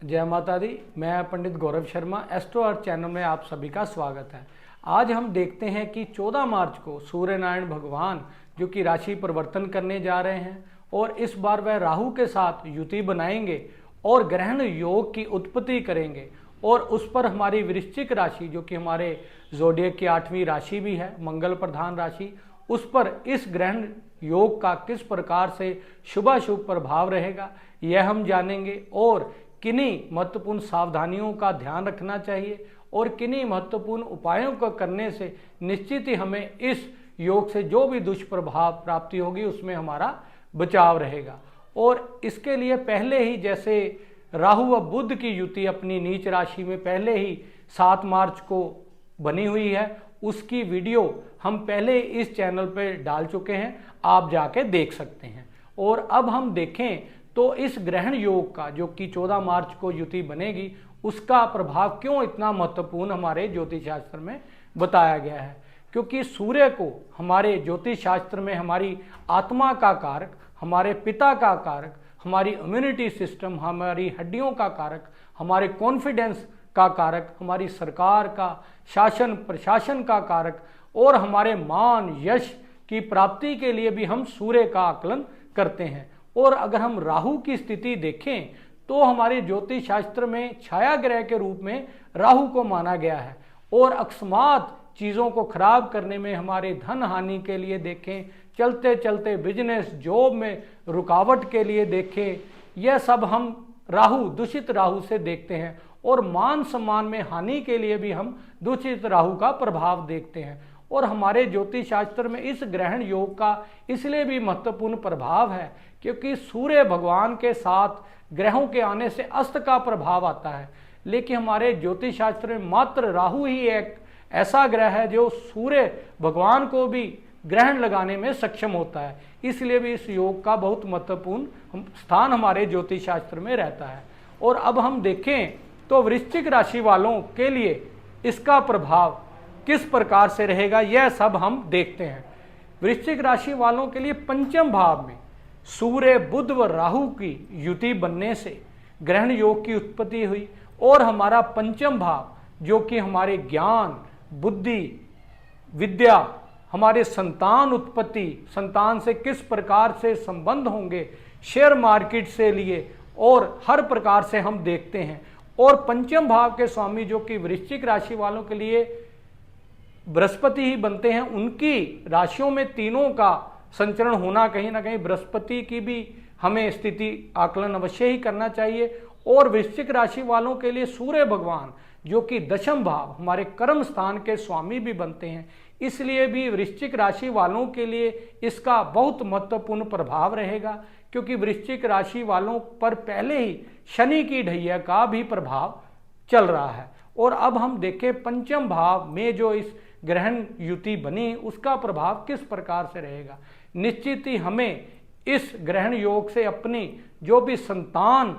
जय माता दी। मैं पंडित गौरव शर्मा, एस्ट्रो अर्थ चैनल में आप सभी का स्वागत है। आज हम देखते हैं कि 14 मार्च को सूर्य नारायण भगवान जो कि राशि परिवर्तन करने जा रहे हैं और इस बार वह राहु के साथ युति बनाएंगे और ग्रहण योग की उत्पत्ति करेंगे और उस पर हमारी वृश्चिक राशि जो कि हमारे जोडियक की 8वीं राशि भी है, मंगल प्रधान राशि, उस पर इस ग्रहण योग का किस प्रकार से शुभाशुभ प्रभाव रहेगा यह हम जानेंगे और किन्हीं महत्वपूर्ण सावधानियों का ध्यान रखना चाहिए और किन्हीं महत्वपूर्ण उपायों को करने से निश्चित ही हमें इस योग से जो भी दुष्प्रभाव प्राप्ति होगी उसमें हमारा बचाव रहेगा। और इसके लिए पहले ही जैसे राहु व बुध की युति अपनी नीच राशि में पहले ही 7 मार्च को बनी हुई है, उसकी वीडियो हम पहले इस चैनल पर डाल चुके हैं, आप जाके देख सकते हैं। और अब हम देखें तो इस ग्रहण योग का जो कि 14 मार्च को युति बनेगी उसका प्रभाव क्यों इतना महत्वपूर्ण हमारे ज्योतिष शास्त्र में बताया गया है, क्योंकि सूर्य को हमारे ज्योतिष शास्त्र में हमारी आत्मा का कारक, हमारे पिता का कारक, हमारी इम्यूनिटी सिस्टम, हमारी हड्डियों का कारक, हमारे कॉन्फिडेंस का कारक, हमारी सरकार का शासन प्रशासन का कारक और हमारे मान यश की प्राप्ति के लिए भी हम सूर्य का आकलन करते हैं। और अगर हम राहु की स्थिति देखें तो हमारे ज्योतिष शास्त्र में छाया ग्रह के रूप में राहु को माना गया है और अकस्मात चीज़ों को खराब करने में, हमारे धन हानि के लिए देखें, चलते चलते बिजनेस जॉब में रुकावट के लिए देखें, यह सब हम राहु दूषित राहु से देखते हैं। और मान सम्मान में हानि के लिए भी हम दूषित राहु का प्रभाव देखते हैं। और हमारे ज्योतिष शास्त्र में इस ग्रहण योग का इसलिए भी महत्वपूर्ण प्रभाव है क्योंकि सूर्य भगवान के साथ ग्रहों के आने से अस्त का प्रभाव आता है, लेकिन हमारे ज्योतिष शास्त्र में मात्र राहु ही एक ऐसा ग्रह है जो सूर्य भगवान को भी ग्रहण लगाने में सक्षम होता है। इसलिए भी इस योग का बहुत महत्वपूर्ण स्थान हमारे ज्योतिष शास्त्र में रहता है। और अब हम देखें तो वृश्चिक राशि वालों के लिए इसका प्रभाव किस प्रकार से रहेगा यह सब हम देखते हैं। वृश्चिक राशि वालों के लिए पंचम भाव में सूर्य बुध व राहु की युति बनने से ग्रहण योग की उत्पत्ति हुई और हमारा पंचम भाव जो कि हमारे ज्ञान, बुद्धि, विद्या, हमारे संतान उत्पत्ति, संतान से किस प्रकार से संबंध होंगे, शेयर मार्केट से लिए और हर प्रकार से हम देखते हैं। और पंचम भाव के स्वामी जो कि वृश्चिक राशि वालों के लिए बृहस्पति ही बनते हैं, उनकी राशियों में तीनों का संचरण होना कहीं ना कहीं बृहस्पति की भी हमें स्थिति आकलन अवश्य ही करना चाहिए। और वृश्चिक राशि वालों के लिए सूर्य भगवान जो कि दशम भाव हमारे कर्म स्थान के स्वामी भी बनते हैं, इसलिए भी वृश्चिक राशि वालों के लिए इसका बहुत महत्वपूर्ण प्रभाव रहेगा क्योंकि वृश्चिक राशि वालों पर पहले ही शनि की ढैया का भी प्रभाव चल रहा है। और अब हम देखें पंचम भाव में जो इस ग्रहण युति बनी उसका प्रभाव किस प्रकार से रहेगा। निश्चित ही हमें इस ग्रहण योग से अपनी जो भी संतान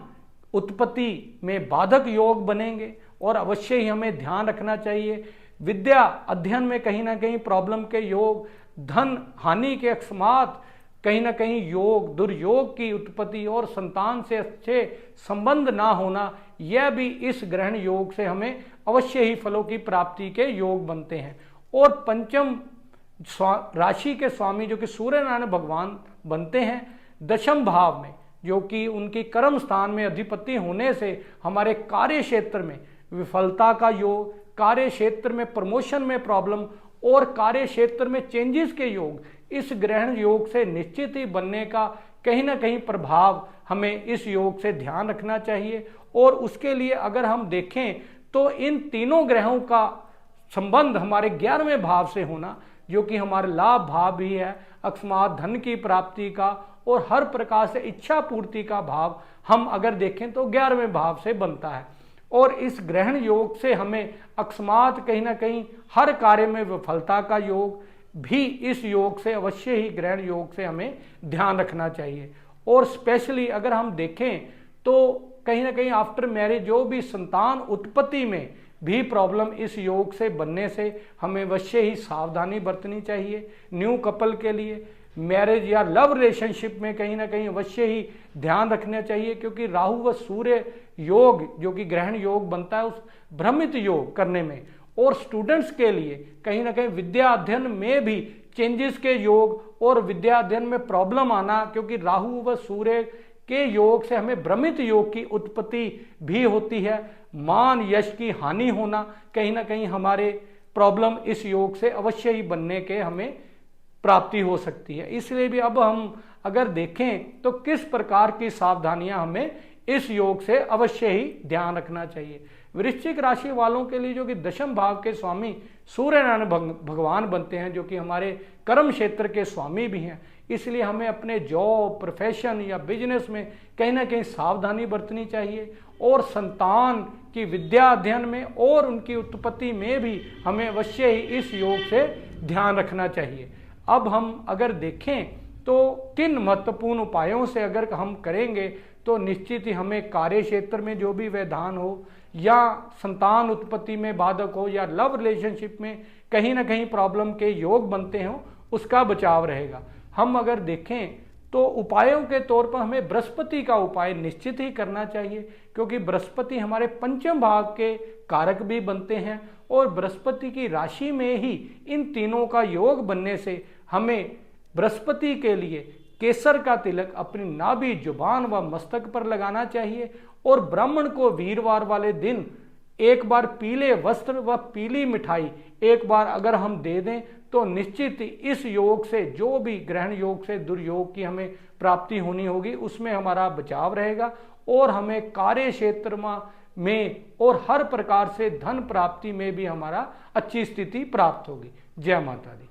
उत्पत्ति में बाधक योग बनेंगे और अवश्य ही हमें ध्यान रखना चाहिए। विद्या अध्ययन में कहीं ना कहीं प्रॉब्लम के योग, धन हानि के अकस्मात कहीं ना कहीं योग, दुर्योग की उत्पत्ति और संतान से अच्छे संबंध ना होना, यह भी इस ग्रहण योग से हमें अवश्य ही फलों की प्राप्ति के योग बनते हैं। और पंचम राशि के स्वामी जो कि सूर्य नारायण भगवान बनते हैं दशम भाव में जो कि उनकी कर्म स्थान में अधिपति होने से हमारे कार्य क्षेत्र में विफलता का योग, कार्य क्षेत्र में प्रमोशन में प्रॉब्लम और कार्य क्षेत्र में चेंजेस के योग इस ग्रहण योग से निश्चित ही बनने का कहीं ना कहीं प्रभाव हमें इस योग से ध्यान रखना चाहिए। और उसके लिए अगर हम देखें तो इन तीनों ग्रहों का संबंध हमारे 11वें भाव से होना जो कि हमारे लाभ भाव भी है, अकस्मात धन की प्राप्ति का और हर प्रकार से इच्छा पूर्ति का भाव हम अगर देखें तो 11वें भाव से बनता है। और इस ग्रहण योग से हमें अकस्मात कहीं ना कहीं हर कार्य में विफलता का योग भी इस योग से अवश्य ही ग्रहण योग से हमें ध्यान रखना चाहिए। और स्पेशली अगर हम देखें तो कहीं ना कहीं आफ्टर मैरिज जो भी संतान उत्पत्ति में भी प्रॉब्लम इस योग से बनने से हमें अवश्य ही सावधानी बरतनी चाहिए। न्यू कपल के लिए मैरिज या लव रिलेशनशिप में कहीं ना कहीं अवश्य ही ध्यान रखना चाहिए, क्योंकि राहु व सूर्य योग जो कि ग्रहण योग बनता है उस भ्रमित योग करने में, और स्टूडेंट्स के लिए कहीं ना कहीं विद्या अध्ययन में भी चेंजेस के योग और विद्या अध्ययन में प्रॉब्लम आना, क्योंकि राहु व सूर्य के योग से हमें भ्रमित योग की उत्पत्ति भी होती है। मान यश की हानि होना, कहीं ना कहीं हमारे प्रॉब्लम इस योग से अवश्य ही बनने के हमें प्राप्ति हो सकती है। इसलिए भी अब हम अगर देखें तो किस प्रकार की सावधानियां हमें इस योग से अवश्य ही ध्यान रखना चाहिए। वृश्चिक राशि वालों के लिए जो कि दशम भाव के स्वामी सूर्य नारायण भगवान बनते हैं, जो कि हमारे कर्म क्षेत्र के स्वामी भी हैं, इसलिए हमें अपने जॉब, प्रोफेशन या बिजनेस में कहीं ना कहीं सावधानी बरतनी चाहिए, और संतान की विद्या अध्ययन में और उनकी उत्पत्ति में भी हमें अवश्य ही इस योग से ध्यान रखना चाहिए। अब हम अगर देखें तो किन महत्वपूर्ण उपायों से अगर हम करेंगे तो निश्चित ही हमें कार्य क्षेत्र में जो भी व्यवधान हो, या संतान उत्पत्ति में बाधक हो, या लव रिलेशनशिप में कहीं ना कहीं प्रॉब्लम के योग बनते हों, उसका बचाव रहेगा। हम अगर देखें तो उपायों के तौर पर हमें बृहस्पति का उपाय निश्चित ही करना चाहिए, क्योंकि बृहस्पति हमारे पंचम भाव के कारक भी बनते हैं, और बृहस्पति की राशि में ही इन तीनों का योग बनने से हमें बृहस्पति के लिए केसर का तिलक अपनी नाभि, जुबान व मस्तक पर लगाना चाहिए, और ब्राह्मण को वीरवार वाले दिन एक बार पीले वस्त्र व पीली मिठाई एक बार अगर हम दे दें तो निश्चित इस योग से, जो भी ग्रहण योग से दुर्योग की हमें प्राप्ति होनी होगी, उसमें हमारा बचाव रहेगा, और हमें कार्य क्षेत्र में और हर प्रकार से धन प्राप्ति में भी हमारा अच्छी स्थिति प्राप्त होगी। जय माता दी।